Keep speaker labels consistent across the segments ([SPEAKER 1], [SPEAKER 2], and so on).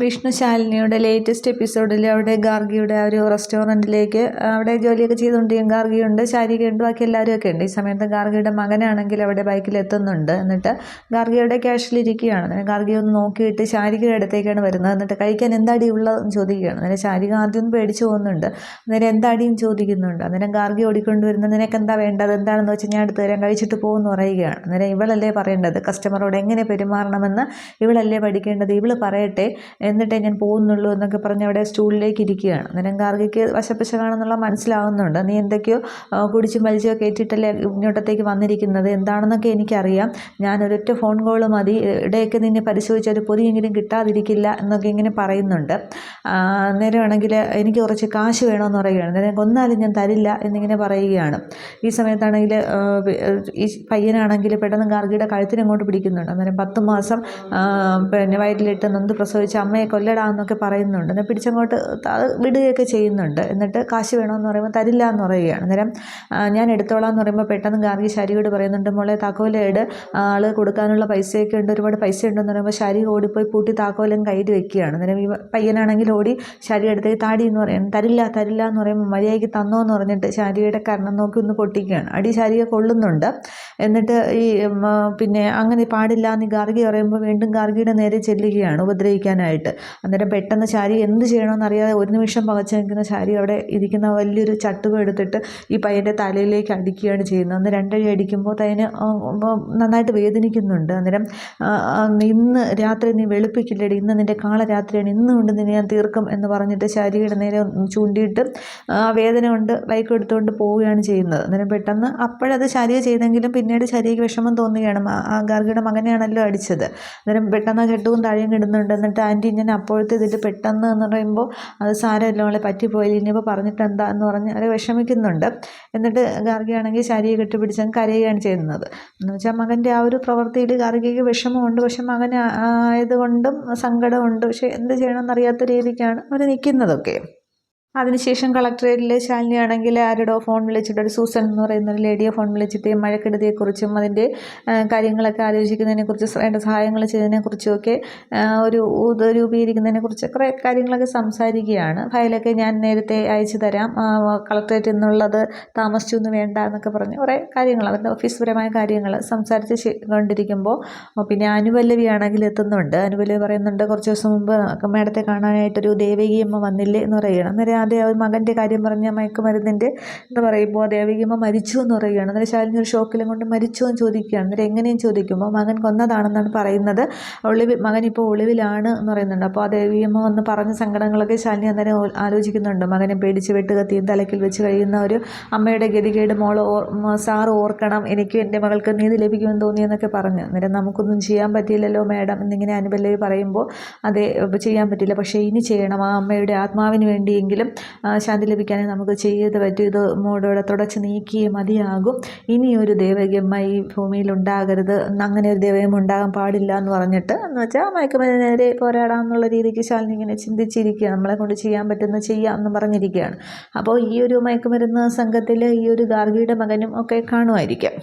[SPEAKER 1] വിഷ്ണുശാലിനിയുടെ latest എപ്പിസോഡിൽ അവിടെ ഗാർഗിയുടെ ആ ഒരു റെസ്റ്റോറൻറ്റിലേക്ക് അവിടെ ജോലിയൊക്കെ ചെയ്തുകൊണ്ടിരിക്കും. ഗാർഗിയുണ്ട്, ശാരികയുണ്ട്, ബാക്കി എല്ലാവരും ഒക്കെ ഉണ്ട്. ഈ സമയത്ത് ഗാർഗിയുടെ മകനാണെങ്കിൽ അവിടെ ബൈക്കിൽ എത്തുന്നുണ്ട്. എന്നിട്ട് ഗാർഗിയുടെ ക്യാഷിലിരിക്കുകയാണ്. അങ്ങനെ ഗാർഗി ഒന്ന് നോക്കിയിട്ട് ശാരികയുടെ അടുത്തേക്കാണ് വരുന്നത്. എന്നിട്ട് കഴിക്കാൻ എന്താടി ഉള്ളതെന്ന് ചോദിക്കുകയാണ്. അന്നേരം ശാരിക ആദ്യം പേടിച്ചു പോകുന്നുണ്ട്. അന്നേരം എന്താടിയും ചോദിക്കുന്നുണ്ട്. അന്നേരം ഗാർഗി ഓടിക്കൊണ്ട് വരുന്നത്, നിനക്ക് എന്താ വേണ്ടത്, എന്താണെന്ന് വെച്ചാൽ ഞാൻ എടുത്ത് തരാൻ, കഴിച്ചിട്ട് പോകുമെന്ന് പറയുകയാണ്. അന്നേരം ഇവളല്ലേ പറയേണ്ടത്, കസ്റ്റമറോട് എങ്ങനെ പെരുമാറണമെന്ന് ഇവളല്ലേ പഠിക്കേണ്ടത്, ഇവള് പറയട്ടെ എന്നിട്ടേ ഞാൻ പോകുന്നുള്ളൂ എന്നൊക്കെ പറഞ്ഞ് അവിടെ സ്റ്റൂളിലേക്ക് ഇരിക്കുകയാണ്. അന്നേരം ഗാർഗിക്ക് വശപ്പശകാണെന്നുള്ള മനസ്സിലാവുന്നുണ്ട്. നീ എന്തൊക്കെയോ കുടിച്ചും വലിച്ചോ കയറ്റിയിട്ടല്ലേ ഇങ്ങോട്ടത്തേക്ക് വന്നിരിക്കുന്നത്, എന്താണെന്നൊക്കെ എനിക്കറിയാം, ഞാൻ ഒരൊറ്റ ഫോൺ കോൾ മതി, ഇടയൊക്കെ നിന്നെ പരിശോധിച്ച് ഒരു പൊതിയെങ്കിലും കിട്ടാതിരിക്കില്ല എന്നൊക്കെ ഇങ്ങനെ പറയുന്നുണ്ട്. അന്നേരമാണെങ്കിൽ എനിക്ക് കുറച്ച് കാശ് വേണമെന്ന് പറയുകയാണ്. അന്നേരം കൊന്നാലും ഞാൻ തരില്ല എന്നിങ്ങനെ പറയുകയാണ്. ഈ സമയത്താണെങ്കിൽ ഈ പയ്യനാണെങ്കിൽ പെട്ടെന്ന് ഗാർഗിയുടെ കഴുത്തിനങ്ങോട്ട് പിടിക്കുന്നുണ്ട്. അന്നേരം 10 മാസം പിന്നെ വയറ്റിലിട്ട് നൊന്ത് പ്രസവിച്ച അമ്മയെ കൊല്ലടാന്നൊക്കെ പറയുന്നുണ്ട്. എന്നാൽ പിടിച്ചങ്ങോട്ട് വിടുകയൊക്കെ ചെയ്യുന്നുണ്ട്. എന്നിട്ട് കാശ് വേണമെന്ന് പറയുമ്പോൾ തരില്ല എന്ന് പറയുകയാണ്. അന്നേരം ഞാൻ എടുത്തോളാം എന്ന് പറയുമ്പോൾ പെട്ടെന്ന് ഗാർഗി ശാരികയോട് പറയുന്നുണ്ട്, മോളെ താക്കോലേട്, ആൾ കൊടുക്കാനുള്ള പൈസയൊക്കെ ഉണ്ട്, ഒരുപാട് പൈസ ഉണ്ടെന്ന് പറയുമ്പോൾ ശാരിക ഓടിപ്പോയി പൂട്ടി താക്കോലും കയ്യിൽ വെക്കുകയാണ്. അന്നേരം ഈ പയ്യനാണെങ്കിൽ ഓടി ശാരികയുടെ അടുത്തേക്ക് താടി എന്ന് പറയുന്നത്, തരില്ല തരില്ല എന്ന് പറയുമ്പോൾ മര്യാദയ്ക്ക് തന്നോ എന്ന് പറഞ്ഞിട്ട് ശാരികയുടെ കർണം നോക്കി ഒന്ന് പൊട്ടിക്കുകയാണ്. അടി ശാരിക കൊള്ളുന്നുണ്ട്. എന്നിട്ട് ഈ പിന്നെ അങ്ങനെ പാടില്ല എന്ന് ഗാർഗി പറയുമ്പോൾ വീണ്ടും ഗാർഗിയുടെ നേരെ ചെല്ലുകയാണ് ഉപദ്രവിക്കാനായിട്ട്. അന്നേരം പെട്ടെന്ന് ശാരി എന്ത് ചെയ്യണമെന്ന് അറിയാതെ ഒരു നിമിഷം പകച്ചു നിൽക്കുന്ന ശാരി അവിടെ ഇരിക്കുന്ന വലിയൊരു ചട്ടുകം എടുത്തിട്ട് ഈ പയ്യൻ്റെ തലയിലേക്ക് അടിക്കുകയാണ് ചെയ്യുന്നത്. അന്ന് രണ്ടടി അടിക്കുമ്പോൾ തയ്യന് നന്നായിട്ട് വേദനിക്കുന്നുണ്ട്. അന്നേരം ഇന്ന് രാത്രി നീ വെളുപ്പിക്കില്ലടി, ഇന്ന് നിൻ്റെ കാളരാത്രിയാണ്, ഇന്ന് കൊണ്ട് നിന്നെ ഞാൻ തീർക്കും എന്ന് പറഞ്ഞിട്ട് ശാരികയുടെ നേരെ ചൂണ്ടിയിട്ട് വേദന കൊണ്ട് ബൈക്ക് എടുത്തുകൊണ്ട് പോവുകയാണ് ചെയ്യുന്നത്. അന്നേരം പെട്ടെന്ന് അപ്പോഴത് ശാരിക ചെയ്തെങ്കിലും പിന്നീട് ശാരികയ്ക്ക് വിഷമം തോന്നുകയാണ്, ആ ഗാർഗിയുടെ മകനെയാണല്ലോ അടിച്ചത്. അന്നേരം പെട്ടെന്ന് ചട്ടവും താഴെയും കിടുന്നുണ്ട്. എന്നിട്ട് ആൻറ്റി ഞാൻ അപ്പോഴത്തെ ഇതിൽ പെട്ടെന്ന് എന്ന് പറയുമ്പോൾ അത് സാരമില്ല അവളെ പറ്റിപ്പോയില്ല, ഇനിയിപ്പോൾ പറഞ്ഞിട്ട് എന്താ എന്ന് പറഞ്ഞ് അവരെ വിഷമിക്കുന്നുണ്ട്. എന്നിട്ട് ഗാർഗിയാണെങ്കിൽ ശാരിയെ കെട്ടിപ്പിടിച്ച് കരയുകയാണ് ചെയ്യുന്നത്. എന്ന് വെച്ചാൽ മകൻ്റെ ആ ഒരു പ്രവൃത്തിയിൽ ഗാർഗിക്ക് വിഷമമുണ്ട്. പക്ഷെ മകൻ ആയതുകൊണ്ടും സങ്കടമുണ്ട്. പക്ഷെ എന്ത് ചെയ്യണമെന്നറിയാത്ത രീതിക്കാണ് അവർ നിൽക്കുന്നതൊക്കെ. അതിനുശേഷം കളക്ടറേറ്റിലെ ശാലിനിയാണെങ്കിൽ ആരുടോ ഫോൺ വിളിച്ചിട്ട്, ഒരു സൂസൻ എന്ന് പറയുന്ന ഒരു ലേഡിയെ ഫോൺ വിളിച്ചിട്ട് മഴക്കെടുതിയെക്കുറിച്ചും അതിൻ്റെ കാര്യങ്ങളൊക്കെ ആലോചിക്കുന്നതിനെക്കുറിച്ച്, വേണ്ട സഹായങ്ങൾ ചെയ്തതിനെക്കുറിച്ചുമൊക്കെ രൂപീകരിക്കുന്നതിനെക്കുറിച്ച് കുറേ കാര്യങ്ങളൊക്കെ സംസാരിക്കുകയാണ്. ഫയലൊക്കെ ഞാൻ നേരത്തെ അയച്ചു തരാം, കളക്ടറേറ്റിൽ നിന്നുള്ളത് താമസിച്ചു എന്ന് വേണ്ട എന്നൊക്കെ പറഞ്ഞ് കുറേ കാര്യങ്ങൾ, അവരുടെ ഓഫീസ് പരമായ കാര്യങ്ങൾ സംസാരിച്ച് കൊണ്ടിരിക്കുമ്പോൾ പിന്നെ അനുപല്ലവിയാണെങ്കിൽ എത്തുന്നുണ്ട്. അനുപല്ലവി പറയുന്നുണ്ട്, കുറച്ച് ദിവസം മുമ്പ് മേഡത്തെ കാണാനായിട്ടൊരു ദേവകിയമ്മ വന്നില്ലേ എന്ന് പറയുകയാണ്. അന്നേരം ഒരു മകൻ്റെ കാര്യം പറഞ്ഞ മയക്കുമരുന്നിൻ്റെ എന്ന് പറയുമ്പോൾ ദേവികമ്മ മരിച്ചു എന്ന് പറയുകയാണ്. അന്നേരം ശാലിനി ഒരു ഷോക്കിലും കൊണ്ട് മരിച്ചു എന്ന് ചോദിക്കുകയാണ്. അന്നേരം എങ്ങനെയും ചോദിക്കുമ്പോൾ മകൻ കൊന്നതാണെന്നാണ് പറയുന്നത്, മകൻ ഇപ്പോൾ ഒളിവിലാണ് എന്ന് പറയുന്നുണ്ട്. അപ്പോൾ ആ ദേവികമ്മ വന്ന് പറഞ്ഞ സങ്കടങ്ങളൊക്കെ ശാലിനി അന്നേരം ആലോചിക്കുന്നുണ്ട്. മകനെ പേടിച്ച് വെട്ടുകത്തിയും തലക്കിൽ വെച്ച് കഴിയുന്ന ഒരു അമ്മയുടെ ഗതികേട് സാറ് ഓർക്കണം, എനിക്കും എൻ്റെ മകൾക്ക് നീതി ലഭിക്കുമെന്ന് തോന്നിയെന്നൊക്കെ പറഞ്ഞു. അന്നേരം നമുക്കൊന്നും ചെയ്യാൻ പറ്റിയില്ലല്ലോ മാഡം എന്നിങ്ങനെ അനുപല്ലവി പറയുമ്പോൾ അതെ ചെയ്യാൻ പറ്റില്ല, പക്ഷേ ഇനി ചെയ്യണം, ആ അമ്മയുടെ ആത്മാവിന് വേണ്ടിയെങ്കിലും ശാന്തി ലഭിക്കാനേ നമുക്ക് ചെയ്ത് പറ്റും, ഇത് മൂടോടെ തുടച്ച് നീക്കിയേ മതിയാകും, ഇനിയൊരു ദേവകിയമ്മ ഈ ഭൂമിയിൽ ഉണ്ടാകരുത്, അങ്ങനെ ഒരു ദേവകിയമ്മ ഉണ്ടാകാൻ പാടില്ല എന്ന് പറഞ്ഞിട്ട്, എന്ന് വെച്ചാൽ മയക്കുമരുന്നിനെതിരെ പോരാടാം എന്നുള്ള രീതിക്ക് ശാലിനി ഇങ്ങനെ ചിന്തിച്ചിരിക്കുക, നമ്മളെ കൊണ്ട് ചെയ്യാൻ പറ്റുന്ന ചെയ്യാം എന്ന് പറഞ്ഞിരിക്കുകയാണ്. അപ്പോൾ ഈ ഒരു മയക്കുമരുന്ന് സംഘത്തിൽ ഈ ഒരു ഗാർഗിയുടെ മകനും ഒക്കെ കാണുമായിരിക്കും.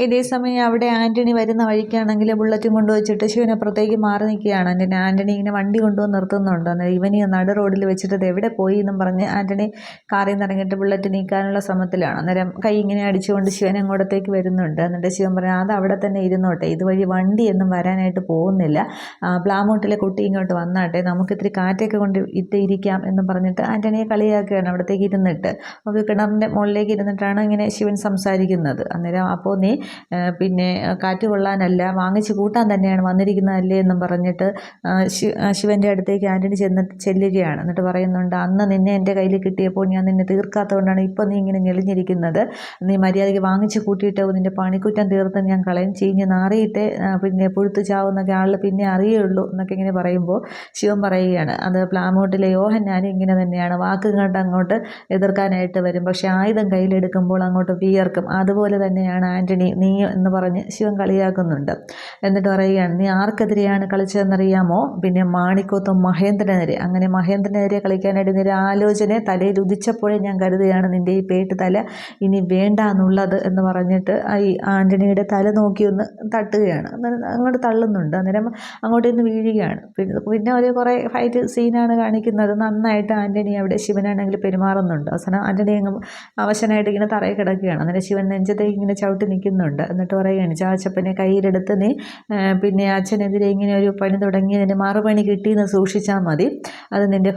[SPEAKER 1] ഇതേ സമയം അവിടെ ആൻ്റണി വരുന്ന വഴിക്കാണെങ്കിൽ ബുള്ളറ്റും കൊണ്ടുവച്ചിട്ട് ശിവനപ്പുറത്തേക്ക് മാറി നിൽക്കുകയാണ്. ആൻ്റണി ഇങ്ങനെ വണ്ടി കൊണ്ടുവന്ന് നിർത്തുന്നുണ്ട്. അന്നേരം ഇവന് നട റോഡിൽ വെച്ചിട്ട് ഇത് എവിടെ പോയി എന്നും പറഞ്ഞ് ആൻ്റണി കാറിൽ നിന്ന് ഇറങ്ങിയിട്ട് ബുള്ളറ്റ് നീക്കാനുള്ള ശ്രമത്തിലാണ്. അന്നേരം കൈ ഇങ്ങനെ അടിച്ചുകൊണ്ട് ശിവൻ അങ്ങോട്ടത്തേക്ക് വരുന്നുണ്ട്. എന്നിട്ട് ശിവൻ പറഞ്ഞു, അത് അവിടെ തന്നെ ഇരുന്നോട്ടെ, ഇതുവഴി വണ്ടിയൊന്നും വരാനായിട്ട് പോകുന്നില്ല, പ്ലാമൂട്ടിലെ കുട്ടി ഇങ്ങോട്ട് വന്നാട്ടെ, നമുക്ക് ഇത്തിരി കാറ്റൊക്കെ കൊണ്ട് ഇരിക്കാം എന്നും പറഞ്ഞിട്ട് ആൻ്റണിയെ കളിയാക്കുകയാണ് അവിടത്തേക്ക് ഇരുന്നിട്ട്. അപ്പോൾ കിണറിൻ്റെ മുകളിലേക്ക് ഇരുന്നിട്ടാണ് ഇങ്ങനെ ശിവൻ സംസാരിക്കുന്നത്. അന്നേരം അപ്പോൾ നീ പിന്നെ കാറ്റ് കൊള്ളാനല്ല വാങ്ങിച്ച് കൂട്ടാൻ തന്നെയാണ് വന്നിരിക്കുന്നതല്ലേ എന്നും പറഞ്ഞിട്ട് ശിവൻ്റെ അടുത്തേക്ക് ആൻ്റണി ചെല്ലുകയാണ്. എന്നിട്ട് പറയുന്നുണ്ട്, അന്ന് നിന്നെ എൻ്റെ കയ്യിൽ കിട്ടിയപ്പോൾ ഞാൻ നിന്നെ തീർക്കാത്തതുകൊണ്ടാണ് ഇപ്പോൾ നീ ഇങ്ങനെ ഞെളിഞ്ഞിരിക്കുന്നത്, നീ മര്യാദയ്ക്ക് വാങ്ങിച്ച് കൂട്ടിയിട്ട് നിൻ്റെ പണിക്കുറ്റം തീർത്ത് ഞാൻ കളയും, ചീഞ്ഞ് നാറിയിട്ട് പിന്നെ പുഴുത്ത് ചാവുന്നൊക്കെ ആളിൽ പിന്നെ അറിയുള്ളൂ എന്നൊക്കെ ഇങ്ങനെ പറയുമ്പോൾ ശിവൻ പറയുകയാണ്, അത് പ്ലാമൂട്ടിലെ യോഹന്നാനും ഇങ്ങനെ തന്നെയാണ്, വാക്ക് കണ്ട് അങ്ങോട്ട് എതിർക്കാനായിട്ട് വരും, പക്ഷേ ആയുധം കയ്യിലെടുക്കുമ്പോൾ അങ്ങോട്ട് വിയർക്കും, അതുപോലെ തന്നെയാണ് ആൻ്റണി നീ എന്ന് പറഞ്ഞ് ശിവൻ കളിയാക്കുന്നുണ്ട്. എന്നിട്ട് പറയുകയാണ്, നീ ആർക്കെതിരെയാണ് കളിച്ചതെന്നറിയാമോ? പിന്നെ മാണിക്കോത്തും മഹേന്ദ്രനെതിരെ. അങ്ങനെ മഹേന്ദ്രനെതിരെ കളിക്കാനായിട്ട് നിന്റെ ആലോചന തലയിൽ ഉദിച്ചപ്പോഴേ ഞാൻ കരുതുകയാണ് നിൻ്റെ ഈ പേട്ട് തല ഇനി വേണ്ട എന്നുള്ളത് എന്ന് പറഞ്ഞിട്ട് ഈ ആൻ്റണിയുടെ തല നോക്കി ഒന്ന് തട്ടുകയാണ്. അങ്ങോട്ട് തള്ളുന്നുണ്ട്. അന്നേരം അങ്ങോട്ട് ഇന്ന് വീഴുകയാണ്. പിന്നെ ഒരു കുറേ ഫൈറ്റ് സീനാണ് കാണിക്കുന്നത്. നന്നായിട്ട് ആൻ്റണി അവിടെ ശിവനാണെങ്കിൽ പെരുമാറുന്നുണ്ട്. അവസാനം ആൻ്റണി അങ്ങ് അവശനായിട്ട് ഇങ്ങനെ തറയിൽ കിടക്കുകയാണ്. അന്നേരം ശിവൻ നെഞ്ചത്തേക്ക് ഇങ്ങനെ ചവിട്ടി നിൽക്കുന്നുണ്ട്. എന്നിട്ട് പറയുകയാണ്, ചാച്ചപ്പനെ കയ്യിലെടുത്ത് നീ പിന്നെ അച്ഛനെതിരെ ഇങ്ങനെ ഒരു പണി തുടങ്ങിയതിന് മറുപണി കിട്ടിയെന്ന് സൂക്ഷിച്ചാൽ മതി. അത് നിൻ്റെ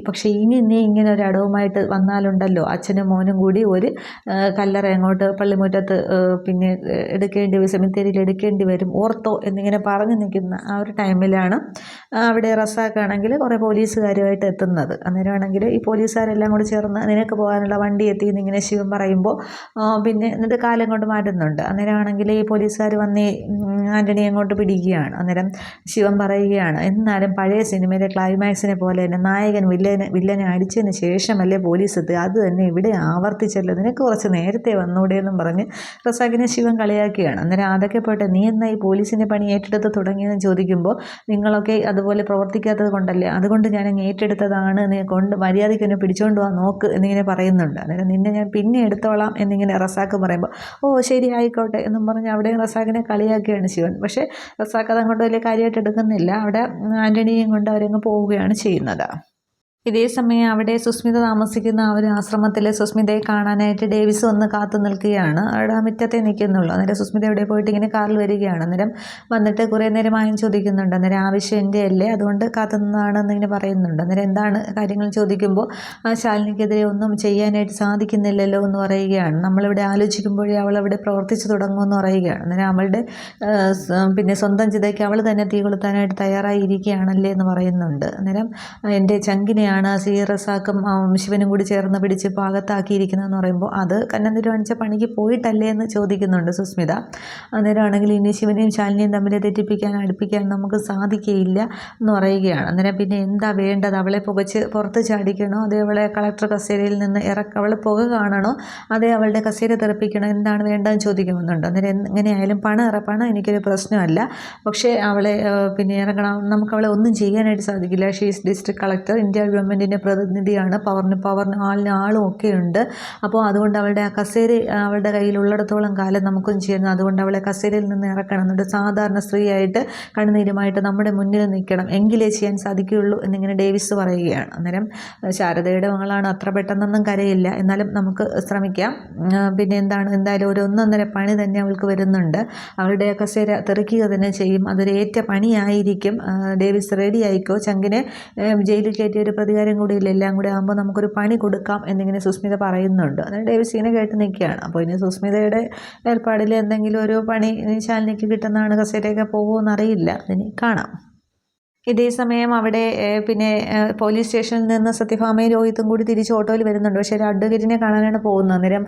[SPEAKER 1] പക്ഷേ ഇനി നീ ഇങ്ങനെ ഒരു അടവുമായിട്ട് വന്നാലുണ്ടല്ലോ, അച്ഛനും മോനും കൂടി ഒരു കല്ലറ അങ്ങോട്ട് പള്ളിമുറ്റത്ത് പിന്നെ എടുക്കേണ്ടി വരും, സെമിത്തേരിയിൽ എടുക്കേണ്ടി വരും, ഓർത്തോ എന്നിങ്ങനെ പറഞ്ഞു നിൽക്കുന്ന ആ ഒരു ടൈമിലാണ് അവിടെ റസാഖാണെങ്കിൽ കുറേ പോലീസുകാരുമായിട്ട് എത്തുന്നത്. അന്നേരമാണെങ്കിൽ ഈ പോലീസുകാരെല്ലാം കൂടി ചേർന്ന് നിനക്ക് പോകാനുള്ള വണ്ടി എത്തി എന്നിങ്ങനെ ശിവൻ പറയുമ്പോൾ പിന്നെ എന്നിട്ട് കാലം കൊണ്ട് മാറ്റുന്നുണ്ട്. അന്നേരമാണെങ്കിൽ ഈ പോലീസുകാർ വന്ന് ആൻ്റണി അങ്ങോട്ട് പിടിക്കുകയാണ്. അന്നേരം ശിവൻ പറയുകയാണ്, എന്നാലും പഴയ സിനിമയിലെ ക്ലൈമാക്സിനെ പോലെ തന്നെ നായകൻ വില്ലനെ അടിച്ചതിന് ശേഷമല്ലേ പോലീസ് എത്തുക, അത് തന്നെ ഇവിടെ ആവർത്തിച്ചല്ലോ, നിനക്ക് കുറച്ച് നേരത്തെ വന്നൂടെ എന്നും പറഞ്ഞ് റസാഖിനെ ശിവൻ കളിയാക്കുകയാണ്. അന്നേരം അതൊക്കെ പോട്ടെ, നീ എന്നാ ഈ പോലീസിൻ്റെ പണി ഏറ്റെടുത്ത് തുടങ്ങിയെന്ന് ചോദിക്കുമ്പോൾ നിങ്ങളൊക്കെ അതുപോലെ പ്രവർത്തിക്കാത്തത് കൊണ്ടല്ലേ, അതുകൊണ്ട് ഞാൻ അങ്ങ് ഏറ്റെടുത്തതാണ്, നീ മര്യാദയ്ക്ക് എന്നെ പിടിച്ചുകൊണ്ട് പോകാൻ നോക്ക് എന്നിങ്ങനെ പറയുന്നുണ്ട്. അന്നേരം നിന്നെ ഞാൻ പിന്നെ എടുത്തോളാം എന്നിങ്ങനെ റസാഖ് പറയുമ്പോൾ ഓ ശരി ആയിക്കോട്ടെ എന്നും പറഞ്ഞ് അവിടെ റസാഖിനെ കളിയാക്കുകയാണ് ശിവൻ. പക്ഷേ റസാഖ് അത് അങ്ങോട്ട് വലിയ കാര്യമായിട്ട് എടുക്കുന്നില്ല. അവിടെ ആൻ്റണിയെയും കൊണ്ട് അവരങ്ങ് പോവുകയാണ് ചെയ്യുന്നത്. ഇതേ സമയം അവിടെ സുസ്മിത താമസിക്കുന്ന ആ ഒരു ആശ്രമത്തിൽ സുസ്മിതയെ കാണാനായിട്ട് ഡേവിസ് വന്ന് കാത്തു നിൽക്കുകയാണ്. അവിടെ ആ മുറ്റത്തെ നിൽക്കുന്നുള്ളൂ. അന്നേരം സുസ്മിത എവിടെ പോയിട്ട് ഇങ്ങനെ കാറിൽ വരികയാണ്. അന്നേരം വന്നിട്ട് കുറേ നേരം ആയും ചോദിക്കുന്നുണ്ട്. അന്നേരം ആവശ്യം എൻ്റെ അല്ലേ, അതുകൊണ്ട് കാത്തുനിന്നതാണെന്ന് ഇങ്ങനെ പറയുന്നുണ്ട്. അന്നേരം എന്താണ് കാര്യങ്ങൾ ചോദിക്കുമ്പോൾ ആ ശാലിനിക്കെതിരെ ഒന്നും ചെയ്യാനായിട്ട് സാധിക്കുന്നില്ലല്ലോ എന്ന് പറയുകയാണ്. നമ്മളിവിടെ ആലോചിക്കുമ്പോഴേ അവൾ അവിടെ പ്രവർത്തിച്ചു തുടങ്ങുമെന്ന് പറയുകയാണ്. അന്നേരം അവളുടെ പിന്നെ സ്വന്തം ചിതയ്ക്ക് അവൾ തന്നെ തീ കൊളുത്താനായിട്ട് തയ്യാറായിരിക്കുകയാണല്ലേ എന്ന് പറയുന്നുണ്ട്. അന്നേരം എൻ്റെ ചങ്കിനെയാണ് സി റസാഖും ശിവനും കൂടി ചേർന്ന് പിടിച്ച് പാകത്താക്കിയിരിക്കുന്നതെന്ന് പറയുമ്പോൾ അത് കന്നം തീരുമാനിച്ച പണിക്ക് പോയിട്ടല്ലേ എന്ന് ചോദിക്കുന്നുണ്ട് സുസ്മിത. അന്നേരമാണെങ്കിൽ ഇനി ശിവനെയും ശാലിനിയും തമ്മിൽ തെറ്റിപ്പിക്കാൻ അടുപ്പിക്കാൻ നമുക്ക് സാധിക്കുകയില്ല എന്ന് പറയുകയാണ്. അന്നേരം പിന്നെ എന്താ വേണ്ടത്, അവളെ പുകച്ച് പുറത്ത് ചാടിക്കണോ, അതേ അവളെ കളക്ടർ കസേരയിൽ നിന്ന് അവളെ പുക കാണണോ, അതേ അവളുടെ കസേര തെറിപ്പിക്കണോ, എന്താണ് വേണ്ടതെന്ന് ചോദിക്കുന്നുണ്ട്. അന്നേരം എങ്ങനെയായാലും പണം എനിക്കൊരു പ്രശ്നമല്ല, പക്ഷേ അവളെ പിന്നെ ഇറങ്ങണം, നമുക്ക് അവളെ ഒന്നും ചെയ്യാനായിട്ട് സാധിക്കില്ല. ഷീസ് ഡിസ്ട്രിക്ട് കളക്ടർ, ഇന്ത്യ ഗവൺമെൻറ്റിൻ്റെ പ്രതിനിധിയാണ്, പവറിന് ആളും ഒക്കെ ഉണ്ട്. അപ്പോൾ അതുകൊണ്ട് അവളുടെ ആ കസേര അവളുടെ കയ്യിലുള്ളിടത്തോളം കാലം നമുക്കും ചെയ്യുന്നു. അതുകൊണ്ട് അവളെ കസേരയിൽ നിന്ന് ഇറക്കണം, എന്നിട്ട് സാധാരണ സ്ത്രീയായിട്ട് കണ്ണുനീരുമായിട്ട് നമ്മുടെ മുന്നിൽ നിൽക്കണം, എങ്കിലേ ചെയ്യാൻ സാധിക്കുകയുള്ളൂ എന്നിങ്ങനെ ഡേവിസ് പറയുകയാണ്. അന്നേരം ശാരദയുടെ മകളാണ്, അത്ര പെട്ടെന്നൊന്നും കരയില്ല, എന്നാലും നമുക്ക് ശ്രമിക്കാം. പിന്നെ എന്തായാലും ഒരു 1.5 പണി തന്നെ അവൾക്ക് വരുന്നുണ്ട്. അവളുടെ കസേര തെറിക്കുക തന്നെ ചെയ്യും, അതൊരു ഏറ്റ പണിയായിരിക്കും. ഡേവിസ് റെഡി ആയിക്കോ, ചങ്കിനെ ജയിലിൽ കയറ്റിയ ഒരു പ്രതികാരം കൂടിയില്ല, എല്ലാം കൂടി ആകുമ്പോൾ നമുക്കൊരു പണി കൊടുക്കാം എന്നിങ്ങനെ സുസ്മിത പറയുന്നുണ്ട്. അന്നേരം ഡേവിസ് ഇങ്ങനെ കേട്ട് നിൽക്കുകയാണ്. അപ്പോൾ ഇനി സുസ്മിതയുടെ ഏർപ്പാടിൽ എന്തെങ്കിലും ഒരു പണി ശാലിനിക്ക് കിട്ടുന്നതാണ്, കസേരയൊക്കെ പോകുമെന്നറിയില്ല, ഇനി കാണാം. ഇതേ സമയം അവിടെ പിന്നെ പോലീസ് സ്റ്റേഷനിൽ നിന്ന് സത്യഭാമയും രോഹിത്തും കൂടി തിരിച്ച് ഓട്ടോയിൽ വരുന്നുണ്ട്. പക്ഷേ ഒരു അഡ്വക്കേറ്റിനെ കാണാനാണ് പോകുന്നത്. അന്നേരം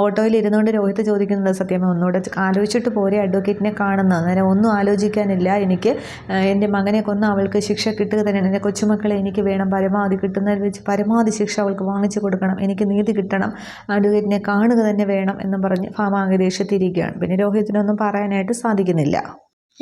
[SPEAKER 1] ഓട്ടോയിൽ ഇരുന്നുകൊണ്ട് രോഹിത്ത് ചോദിക്കുന്നുണ്ട്, സത്യഭാമ ഒന്നുകൂടെ ആലോചിച്ചിട്ട് പോരെ അഡ്വക്കേറ്റിനെ കാണുന്നത്. അന്നേരം ഒന്നും ആലോചിക്കാനില്ല, എനിക്ക് എൻ്റെ മകനെ കൊന്ന് അവൾക്ക് ശിക്ഷ കിട്ടുക തന്നെയാണ്, എൻ്റെ കൊച്ചുമക്കളെ എനിക്ക് വേണം, പരമാവധി കിട്ടുന്നതിൽ വെച്ച് പരമാവധി ശിക്ഷ അവൾക്ക് വാങ്ങിച്ചു കൊടുക്കണം, എനിക്ക് നീതി കിട്ടണം, അഡ്വക്കേറ്റിനെ കാണുക തന്നെ വേണം എന്നും പറഞ്ഞ് ഭാമ ആകെ ദേഷ്യത്തിരിക്കുകയാണ്. പിന്നെ രോഹിത്തിനൊന്നും പറയാനായിട്ട് സാധിക്കുന്നില്ല.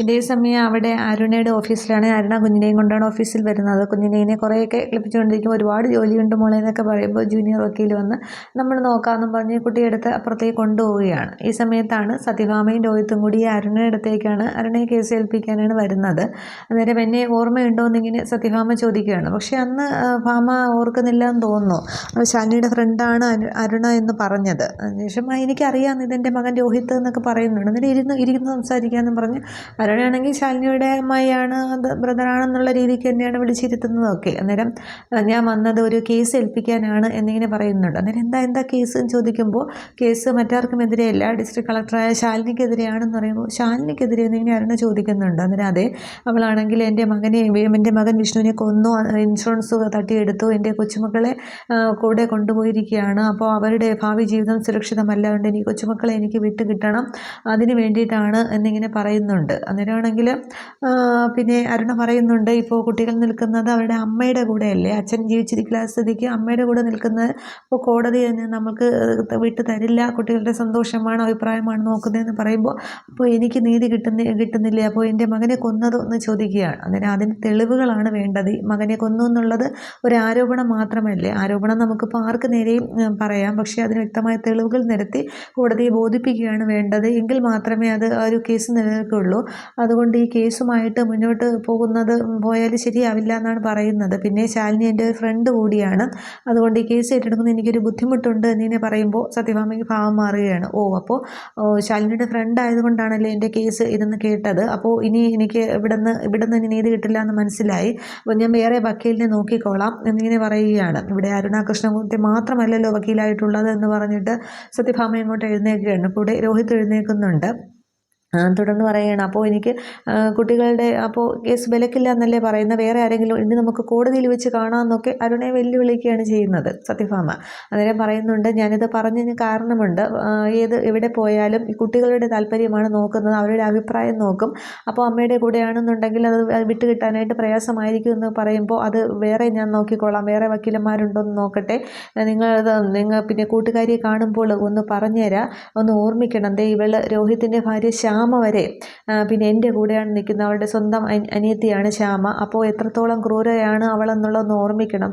[SPEAKER 1] ഇതേ സമയം അവിടെ അരുണയുടെ ഓഫീസിലാണ്. അരുണ കുഞ്ഞിനെയും കൊണ്ടാണ് ഓഫീസിൽ വരുന്നത്. കുഞ്ഞിനെ കുറേയൊക്കെ കളിപ്പിച്ചുകൊണ്ടിരിക്കും. ഒരുപാട് ജോലിയുണ്ട് മോളെ എന്നൊക്കെ പറയുമ്പോൾ ജൂനിയർ വക്കീൽ വന്ന് നമ്മൾ നോക്കാമെന്നും പറഞ്ഞ് കുട്ടിയെടുത്ത് അപ്പുറത്തേക്ക് കൊണ്ടുപോവുകയാണ്. ഈ സമയത്താണ് സത്യഭാമയും രോഹിത്തും കൂടി അരുണയുടെ അടുത്തേക്കാണ്, അരുണയെ കേസ് ഏൽപ്പിക്കാനാണ് വരുന്നത്. അന്നേരം എന്നെ ഓർമ്മയുണ്ടോ എന്നിങ്ങനെ സത്യഭാമ ചോദിക്കുകയാണ്. പക്ഷേ അന്ന് ഭാമ ഓർക്കുന്നില്ല എന്ന് തോന്നുന്നു. ശാലിനിയുടെ ഫ്രണ്ടാണ് അരുണ എന്ന് പറഞ്ഞത്. അതിനുശേഷം എനിക്കറിയാം ഇതെൻ്റെ മകൻ രോഹിത്ത് എന്നൊക്കെ പറയുന്നുണ്ട്. എന്നിട്ട് ഇരുന്ന് സംസാരിക്കാമെന്നും പറഞ്ഞ് അരുണയാണെങ്കിൽ ശാലിനിയുടെ അമ്മയാണ്, അത് ബ്രദറാണെന്നുള്ള രീതിക്ക് തന്നെയാണ് വിളിച്ചിരുത്തുന്നതൊക്കെ. അന്നേരം ഞാൻ വന്നത് ഒരു കേസ് ഏൽപ്പിക്കാനാണ് എന്നിങ്ങനെ പറയുന്നുണ്ട്. അന്നേരം എന്താ കേസ് എന്ന് ചോദിക്കുമ്പോൾ കേസ് മറ്റാർക്കും എതിരെയല്ല, ഡിസ്ട്രിക്ട് കളക്ടറായ ശാലിനിക്കെതിരെയാണെന്ന് പറയുമ്പോൾ ശാലിനിക്കെതിരെ എന്നിങ്ങനെ അരുണ ചോദിക്കുന്നുണ്ട്. അന്നേരം അതെ, അവളാണെങ്കിൽ എൻ്റെ മകൻ വിഷ്ണുവിനെ കൊന്നു, ഇൻഷുറൻസ് തട്ടിയെടുത്തു, എൻ്റെ കൊച്ചുമക്കളെ കൂടെ കൊണ്ടുപോയിരിക്കുകയാണ്, അപ്പോൾ അവരുടെ ഭാവി ജീവിതം സുരക്ഷിതമല്ല, അതുകൊണ്ട് എനിക്ക് കൊച്ചുമക്കളെ എനിക്ക് വിട്ട് കിട്ടണം, അതിന് വേണ്ടിയിട്ടാണ് എന്നിങ്ങനെ പറയുന്നുണ്ട്. അന്നേരമാണെങ്കിൽ പിന്നെ അരുണ പറയുന്നുണ്ട്, ഇപ്പോൾ കുട്ടികൾ നിൽക്കുന്നത് അവരുടെ അമ്മയുടെ കൂടെയല്ലേ, അച്ഛൻ ജീവിച്ചിരിക്കുന്ന സ്ഥിതിക്ക് അമ്മയുടെ കൂടെ നിൽക്കുന്നത്, അപ്പോൾ കോടതി തന്നെ നമുക്ക് വിട്ടു തരില്ല, കുട്ടികളുടെ സന്തോഷമാണ് അഭിപ്രായമാണ് നോക്കുന്നതെന്ന് പറയുമ്പോൾ അപ്പോൾ എനിക്ക് നീതി കിട്ടുന്നില്ല, അപ്പോൾ എൻ്റെ മകനെ കൊന്നതോ എന്ന് ചോദിക്കുകയാണ്. അന്നേരം അതിന് തെളിവുകളാണ് വേണ്ടത്. മകനെ കൊന്നു എന്നുള്ളത് ഒരു ആരോപണം മാത്രമല്ലേ, ആരോപണം നമുക്കിപ്പോൾ ആർക്ക് നേരെയും പറയാം, പക്ഷേ അതിന് വ്യക്തമായ തെളിവുകൾ നിരത്തി കോടതിയെ ബോധിപ്പിക്കുകയാണ് വേണ്ടത്. എങ്കിൽ മാത്രമേ അത് ഒരു കേസ് നിലനിൽക്കുകയുള്ളൂ. അതുകൊണ്ട് ഈ കേസുമായിട്ട് മുന്നോട്ട് പോയാൽ ശരിയാവില്ല എന്നാണ് പറയുന്നത്. പിന്നെ ശാലിനി എൻ്റെ ഒരു ഫ്രണ്ട് കൂടിയാണ്, അതുകൊണ്ട് ഈ കേസ് ഏറ്റെടുക്കുന്നത് എനിക്കൊരു ബുദ്ധിമുട്ടുണ്ട് എന്നിങ്ങനെ പറയുമ്പോൾ സത്യഭാമയ്ക്ക് ഭാവം മാറുകയാണ്. അപ്പോൾ ശാലിനിയുടെ ഫ്രണ്ട് ആയതുകൊണ്ടാണല്ലേ എൻ്റെ കേസ് ഇതെന്ന് കേട്ടത്, അപ്പോൾ ഇനി എനിക്ക് ഇവിടുന്ന് ഇനി നീതി കിട്ടില്ല എന്ന് മനസ്സിലായി, അപ്പോൾ ഞാൻ വേറെ വക്കീലിനെ നോക്കിക്കോളാം എന്നിങ്ങനെ പറയുകയാണ്. ഇവിടെ അരുണ കൃഷ്ണമൂർത്തി മാത്രമല്ലല്ലോ വക്കീലായിട്ടുള്ളത് എന്ന് പറഞ്ഞിട്ട് സത്യഭാമ ഇങ്ങോട്ട് എഴുന്നേൽക്കുകയാണ്. കൂടെ രോഹിത് എഴുന്നേൽക്കുന്നുണ്ട്. തുടർന്ന് പറയുകയാണ്, അപ്പോൾ എനിക്ക് കുട്ടികളുടെ കേസ് വിലക്കില്ല എന്നല്ലേ പറയുന്നത്, വേറെ ആരെങ്കിലും ഇനി നമുക്ക് കോടതിയിൽ വെച്ച് കാണാമെന്നൊക്കെ അരുണയെ വെല്ലുവിളിക്കുകയാണ് ചെയ്യുന്നത് സത്യഭാമ. അന്നേരം പറയുന്നുണ്ട്, ഞാനിത് പറഞ്ഞതിന് കാരണമുണ്ട്, എവിടെ പോയാലും ഈ കുട്ടികളുടെ താല്പര്യമാണ് നോക്കുന്നത്, അവരുടെ അഭിപ്രായം നോക്കും, അപ്പോൾ അമ്മയുടെ കൂടെയാണെന്നുണ്ടെങ്കിൽ അത് വിട്ടുകിട്ടാനായിട്ട് പ്രയാസമായിരിക്കും എന്ന് പറയുമ്പോൾ അത് വേറെ ഞാൻ നോക്കിക്കോളാം, വേറെ വക്കീലന്മാരുണ്ടോ എന്ന് നോക്കട്ടെ, നിങ്ങൾ പിന്നെ കൂട്ടുകാരിയെ കാണുമ്പോൾ ഒന്ന് പറഞ്ഞുതരാം, ഒന്ന് ഓർമ്മിക്കണം, ഇവള് രോഹിത്തിൻ്റെ ഭാര്യ ശ്യാമ വരെ പിന്നെ എൻ്റെ കൂടെയാണ് നിൽക്കുന്നത്, അവളുടെ സ്വന്തം അനിയത്തിയാണ് ശ്യാമ, അപ്പോൾ എത്രത്തോളം ക്രൂരയാണ് അവളെന്നുള്ളതൊന്ന് ഓർമ്മിക്കണം,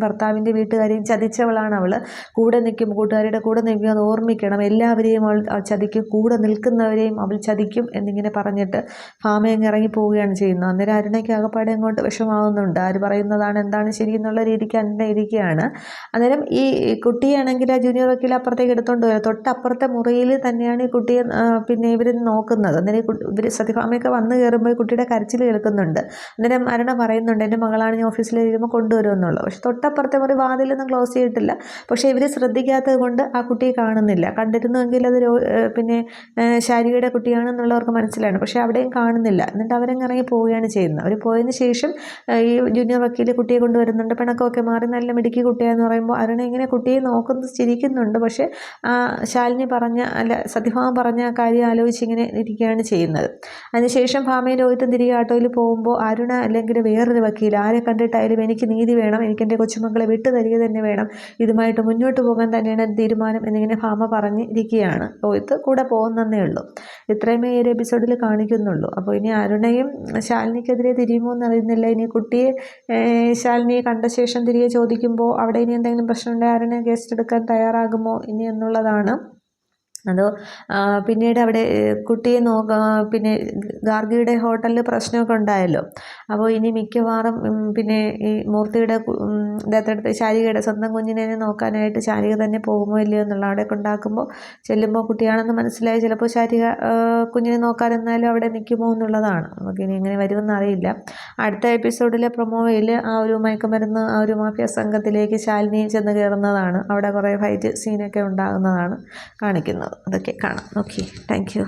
[SPEAKER 1] ഭർത്താവിൻ്റെ വീട്ടുകാരെയും ചതിച്ചവളാണ് അവൾ, കൂടെ നിൽക്കും, കൂട്ടുകാരുടെ കൂടെ നിൽക്കും, അത് ഓർമ്മിക്കണം, എല്ലാവരെയും അവൾ ചതിക്കും, കൂടെ നിൽക്കുന്നവരെയും അവൾ ചതിക്കും എന്നിങ്ങനെ പറഞ്ഞിട്ട് ഭാമയങ്ങ് ഇറങ്ങി പോവുകയാണ് ചെയ്യുന്നത്. അന്നേരം അരുണയ്ക്ക് അകപ്പാടെ അങ്ങോട്ട് വിഷമാവുന്നുണ്ട്, ആര് പറയുന്നതാണ് എന്താണ് ശരി എന്നുള്ള രീതിക്ക് അരുണ ഇരിക്കുകയാണ്. അന്നേരം ഈ കുട്ടിയാണെങ്കിൽ ആ ജൂനിയർ വക്കീൽ അപ്പുറത്തേക്ക് എടുത്തുകൊണ്ട് വരും, തൊട്ടപ്പുറത്തെ മുറിയിൽ തന്നെയാണ് ഈ കുട്ടിയെ പിന്നെ ഇവർ നോക്കുന്നത്. അന്നേരം ഇവർ സത്യഭാമയൊക്കെ വന്ന് കയറുമ്പോൾ കുട്ടിയുടെ കരച്ചിൽ കേൾക്കുന്നുണ്ട്. അന്നേരം അരുണ പറയുന്നുണ്ട്, എൻ്റെ മകളാണ് ഞാൻ ഓഫീസിൽ ഇരിക്കുമ്പോൾ കൊണ്ടുവരുമെന്നുള്ളത്. പക്ഷെ തൊട്ടപ്പുറത്തെ മുറി വാതിലൊന്നും ക്ലോസ് ചെയ്തിട്ടില്ല, പക്ഷേ ഇവർ ശ്രദ്ധിക്കാത്തത് കൊണ്ട് ആ കുട്ടിയെ കാണുന്നില്ല. കണ്ടിരുന്നുവെങ്കിൽ അത് പിന്നെ ശാരികയുടെ കുട്ടിയാണെന്നുള്ളവർക്ക് മനസ്സിലാണ്, പക്ഷേ അവിടെയും കാണുന്നില്ല. എന്നിട്ട് അവരങ്ങ് ഇറങ്ങി പോവുകയാണ് ചെയ്യുന്നത്. അവർ പോയതിന് ശേഷം ഈ ജൂനിയർ വക്കീൽ കുട്ടിയെ കൊണ്ടുവരുന്നുണ്ട്, പിണക്കമൊക്കെ മാറി നല്ല മിടുക്കി കുട്ടിയാന്ന് പറയുമ്പോൾ അരുണ ഇങ്ങനെ കുട്ടിയെ നോക്കുന്നത് ചിരിക്കുന്നുണ്ട്. പക്ഷേ ശാലിനി സത്യഭാമ പറഞ്ഞ കാര്യം ആലോചിച്ച് ഇങ്ങനെ ഇരിക്കുകയാണ് ചെയ്യുന്നത്. അതിനുശേഷം ഭാമയും രോഹിത്തും തിരികെ ആട്ടോയിൽ പോകുമ്പോൾ അരുണ അല്ലെങ്കിൽ വേറൊരു വക്കീൽ ആരെ കണ്ടിട്ടായാലും എനിക്ക് നീതി വേണം, എനിക്ക് എൻ്റെ കൊച്ചുമക്കളെ വിട്ടു തരിക തന്നെ വേണം, ഇതുമായിട്ട് മുന്നോട്ട് പോകാൻ തന്നെയാണ് തീരുമാനം എന്നിങ്ങനെ ഭാമ പറഞ്ഞിരിക്കുകയാണ്. രോഹിത്ത് കൂടെ പോകുന്നതേ ഉള്ളൂ. ഇത്രയുമേ ഈ ഒരു എപ്പിസോഡിൽ കാണിക്കുന്നുള്ളൂ. അപ്പോൾ ഇനി അരുണയും ശാലിനിക്കെതിരെ തിരിയുമോ എന്നറിയുന്നില്ല. ഇനി കുട്ടിയെ ശാലിനിയെ കണ്ട ശേഷം തിരികെ ചോദിക്കുമ്പോൾ അവിടെ ഇനി എന്തെങ്കിലും പ്രശ്നമുണ്ടെങ്കിൽ അരുണ കേസ് എടുക്കാൻ തയ്യാറാകുമോ ഇനി എന്നുള്ളതാണ്. അതോ പിന്നീട് അവിടെ കുട്ടിയെ പിന്നെ ഗാർഗിയുടെ ഹോട്ടലിൽ പ്രശ്നമൊക്കെ ഉണ്ടായല്ലോ, അപ്പോൾ ഇനി മിക്കവാറും പിന്നെ ഈ മൂർത്തിയുടെ ദത്തെടുത്ത് ശാരികയുടെ സ്വന്തം കുഞ്ഞിനെ നോക്കാനായിട്ട് ശാരിക തന്നെ പോകുമോ ഇല്ലയോ എന്നുള്ള അവിടെ കൊണ്ടാക്കുമ്പോൾ ചെല്ലുമ്പോൾ കുട്ടിയാണെന്ന് മനസ്സിലായി, ചിലപ്പോൾ ശാരിക കുഞ്ഞിനെ നോക്കാനെന്നാലും അവിടെ നിൽക്കുമോ എന്നുള്ളതാണ്. നമുക്കിനി എങ്ങനെ വരുമെന്ന് അറിയില്ല. അടുത്ത എപ്പിസോഡിലെ പ്രൊമോയിൽ ആ ഒരു മയക്കുമരുന്ന് ആ ഒരു മാഫിയ സംഘത്തിലേക്ക് ശാലിനി ചെന്ന് കയറുന്നതാണ്, അവിടെ കുറേ ഫൈറ്റ് സീനൊക്കെ ഉണ്ടാകുന്നതാണ് കാണിക്കുന്നത്. അതൊക്കെ കാണാം. Okay, thank you.